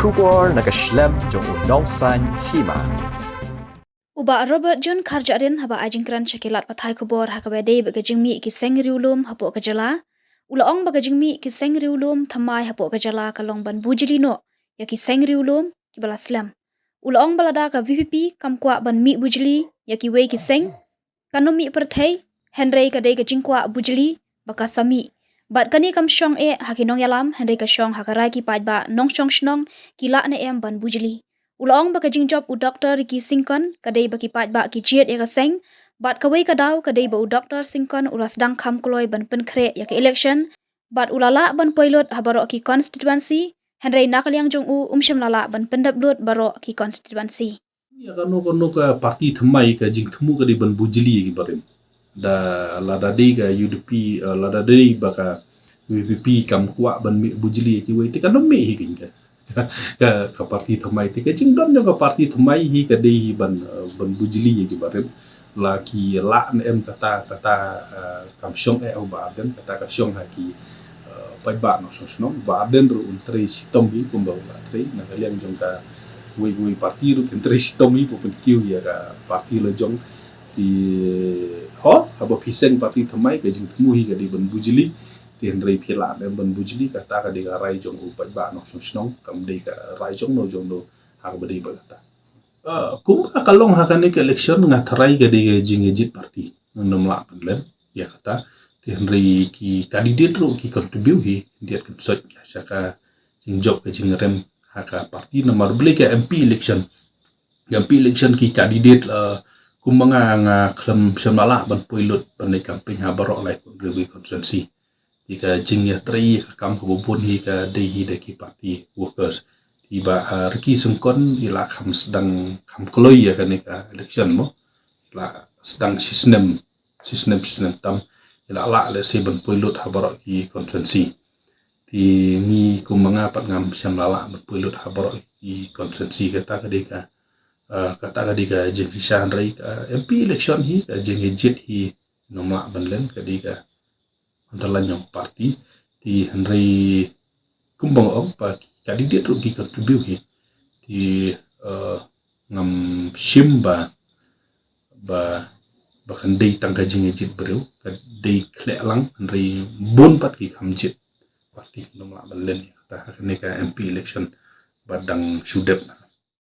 Shubor nakaslem jong unongsan hima. Uba Robert John Karjarin haba ajingkran shakilat pathai kubor hakabede bagajingmi ki sengriulum hapo kajala. Ulaong bagajingmi ki sengriulum thamai hapo kajala kalong ban bujilino ya ki sengriulum ki balaslam. Ulaong balada ka VPP kamkwa ban mi bujili ya ki wei ki seng kanomi perthai Henry kadai ka jingkwa bujili bakasami. Bat kani kam shong hakinong yalam Henry ka shong hakarai ki pajba nong shong shnong kila na ban bujili. Ulaong baka job u doktor ki singkon kadai baki pajba ki jiet ya kaseng bat kawai kadau kadai ba u doktor singkon ulas dang kham kloi ban penkre ya ke election bat ulala ban poilot habaro ki constituency Henry nakaliang jong u umsham lala ban pendablut baro ki constituency. Ya kanu ka parti thamai ka jing themu ka di ban bujili ki barim da lada de ka UDP lada de baka VPP kam kwa ban mi bujili ki wei te kan me hi kin ka parti thamai te ka jing don ka parti thamai hi ka de ban bujili ki barim la ki la em kata kam shong au ba den kata ka shong ha ki pai ba no so no ba den ru un tre sitom bi kum ba la tre na kaliang jong ka wei parti ru kentre sitom bi pun kiu ya ka parti lo jong ti ho habo piseng parti thamai ka jing themu hi ka di ban bujili ti hendrei phila dem ban bujili kata ka di ka rai jong u pai ba no so no kam de ka rai jong no ha ba de ba kata kum ka kalong ha ka ne election nga tharai ka de jing ejit parti nom la pan len ya kata ti hendrei ki candidate ru ki contribute hi dia kan sot ya saka jing job ka jing rem haka parti nomor beli ke MP election ki candidate kumanga nga klem semala ban poilot ban campaign ha barok lai pun rewi constituency tika jing ya tri kam ko bun hi ka de hi de ki party workers tiba reki sengkon ila kham sedang kham kloi ya kan ka election mo la sedang system tam ila la le se ban poilot ha barok ki constituency ti ni kumanga pat ngam syam lala berpulut habaro i konsensi kata kadika jeng sisan rai MP election hi ka jeng ejit hi nomla banlen kadika andalan yang parti ti henry kumbang om pa kandidat ru ki contribute hi ti ngam shimba bahkan dei tangka jeng ejit bereu ka dei klek lang henry bon pat ki kamjit parti nomla balen ta ka MP election badang sudep